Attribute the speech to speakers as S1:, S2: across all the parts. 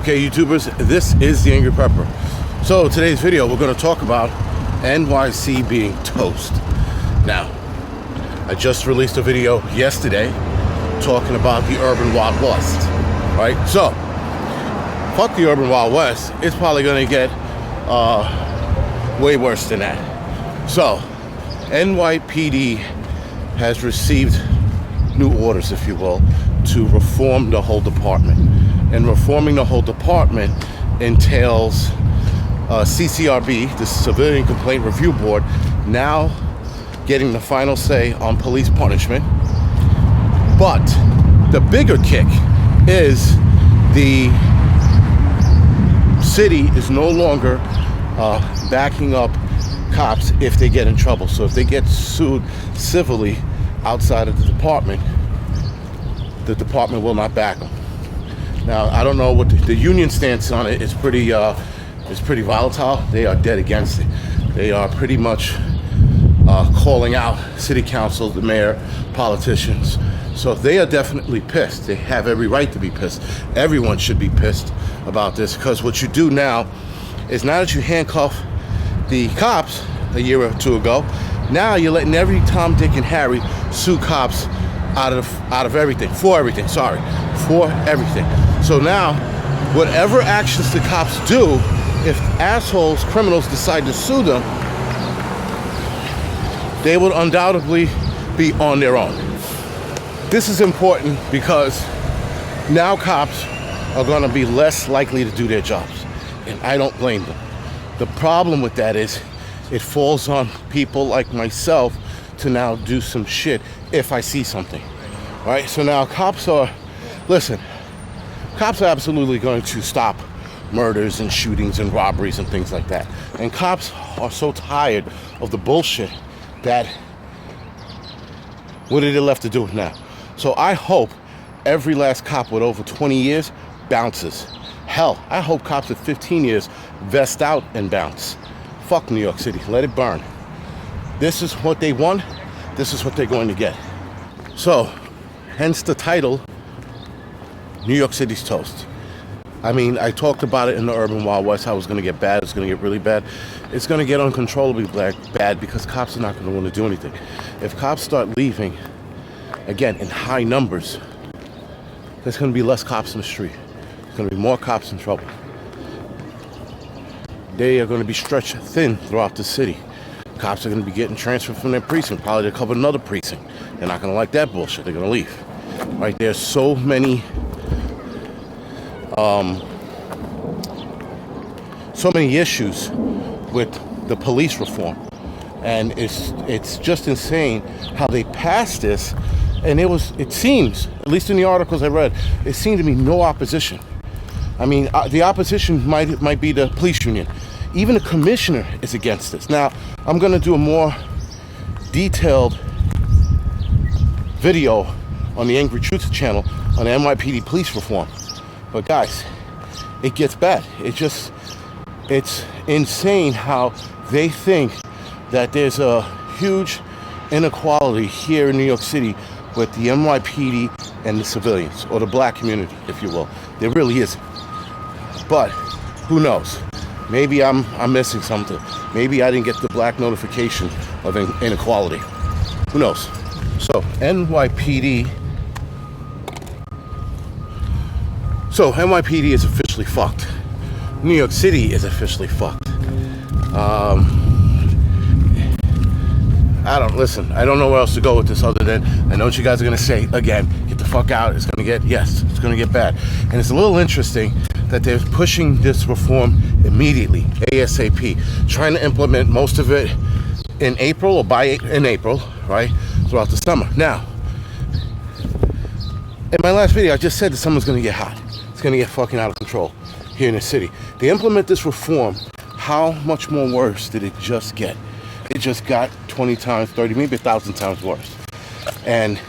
S1: Okay, YouTubers, this is the Angryprepper. So today's video, we're going to talk about NYC being toast. Now, I just released a video yesterday talking about the urban Wild West, right? So, fuck the urban Wild West. It's probably going to get way worse than that. So, NYPD has received new orders, if you will, to reform the whole department. And reforming the whole department entails CCRB, the Civilian Complaint Review Board, now getting the final say on police punishment. But the bigger kick is the city is no longer backing up cops if they get in trouble. So if they get sued civilly outside of the department will not back them. Now, I don't know what the union stance on it is. Pretty volatile. They are dead against it. They are pretty much calling out city council, the mayor, politicians. So they are definitely pissed. They have every right to be pissed. Everyone should be pissed about this, because what you do now is, now that you handcuff the cops a year or two ago, now you're letting every Tom, Dick, and Harry sue cops out of everything, for everything. So now, whatever actions the cops do, if assholes, criminals decide to sue them, they will undoubtedly be on their own. This is important because now cops are going to be less likely to do their jobs, and I don't blame them. The problem with that is it falls on people like myself to now do some shit if I see something, right? So now cops are absolutely going to stop murders and shootings and robberies and things like that. And cops are so tired of the bullshit that what are they left to do now? So I hope every last cop with over 20 years bounces. Hell, I hope cops with 15 years vest out and bounce. Fuck New York City, let it burn. This is what they want. This is what they're going to get. So, hence the title, New York City's toast. I mean, I talked about it in the urban Wild West, how it was going to get bad, it's going to get really bad. It's going to get uncontrollably bad because cops are not going to want to do anything. If cops start leaving, again, in high numbers, there's going to be less cops in the street. There's going to be more cops in trouble. They are going to be stretched thin throughout the city. Cops are going to be getting transferred from their precinct, probably to cover another precinct. They're not going to like that bullshit. They're going to leave. Right? There's so many issues with the police reform, and it's just insane how they passed this. And it seems, at least in the articles I read, it seemed to be no opposition. I mean, the opposition might be the police union. Even the commissioner is against this. Now, I'm going to do a more detailed video on the Angry Truth channel on the NYPD police reform. But guys, it gets bad. It's insane how they think that there's a huge inequality here in New York City with the NYPD and the civilians, or the black community, if you will. There really isn't. But who knows? Maybe I'm missing something. Maybe I didn't get the black notification of inequality. Who knows? So NYPD is officially fucked. New York City is officially fucked. I don't know where else to go with this other than, I know what you guys are going to say again, get the fuck out, it's going to get bad. And it's a little interesting that they're pushing this reform immediately, ASAP, trying to implement most of it in April, in April, right, throughout the summer. Now, in my last video, I just said that summer's going to get hot. It's going to get fucking out of control here in the city. They implement this reform, how much more worse did it just get? It just got 20 times, 30, maybe 1,000 times worse. And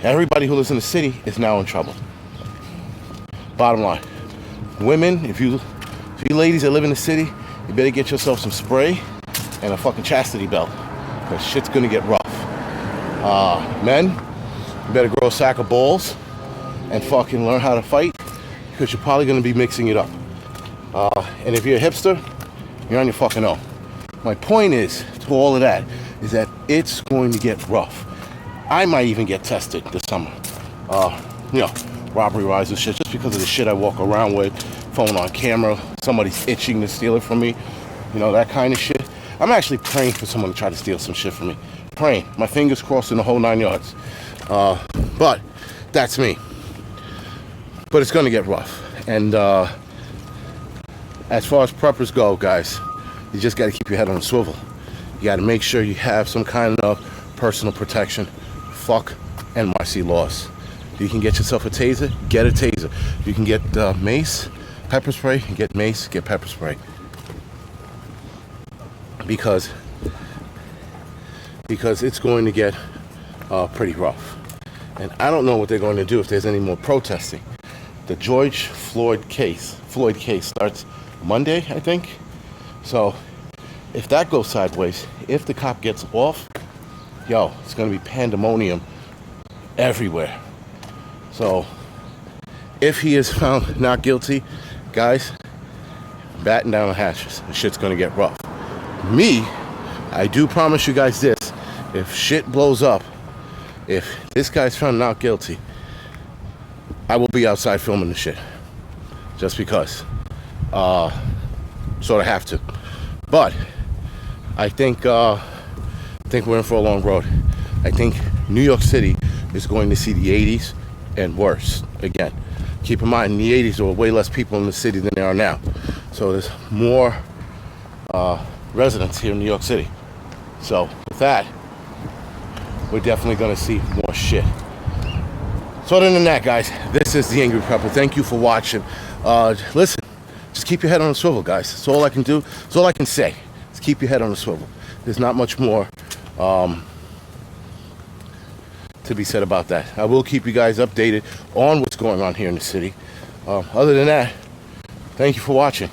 S1: everybody who lives in the city is now in trouble. Bottom line, women, if you ladies that live in the city, you better get yourself some spray and a fucking chastity belt, because shit's gonna get rough. Men, you better grow a sack of balls and fucking learn how to fight, because you're probably going to be mixing it up. And if you're a hipster, you're on your fucking own. My point is, to all of that, is that it's going to get rough. I might even get tested this summer. Robbery rides and shit, just because of the shit I walk around with, phone on camera, somebody's itching to steal it from me, that kind of shit. I'm actually praying for someone to try to steal some shit from me. Praying, my fingers crossed in the whole 9 yards. But that's me. But it's gonna get rough. And as far as preppers go, guys, you just gotta keep your head on a swivel. You gotta make sure you have some kind of personal protection. Fuck NYC laws. You can get yourself a taser, get a taser. You can get mace, pepper spray, get mace, get pepper spray. Because it's going to get pretty rough. And I don't know what they're going to do if there's any more protesting. The George Floyd case starts Monday, I think. So if that goes sideways, if the cop gets off, it's going to be pandemonium everywhere. So if he is found not guilty, guys, batten down the hatches. The shit's going to get rough. Me, I do promise you guys this. If shit blows up, if this guy's found not guilty, I will be outside filming the shit. Just because. Sort of have to. But I think we're in for a long road. I think New York City is going to see the 80s and worse again. Keep in mind, in the 80s there were way less people in the city than there are now. So there's more residents here in New York City. So with that, we're definitely going to see more shit. So other than that, guys, this is the Angryprepper. Thank you for watching. Listen, just keep your head on a swivel, guys. That's all I can do. That's all I can say. Just keep your head on a swivel. There's not much more to be said about that. I will keep you guys updated on what's going on here in the city. Other than that, thank you for watching.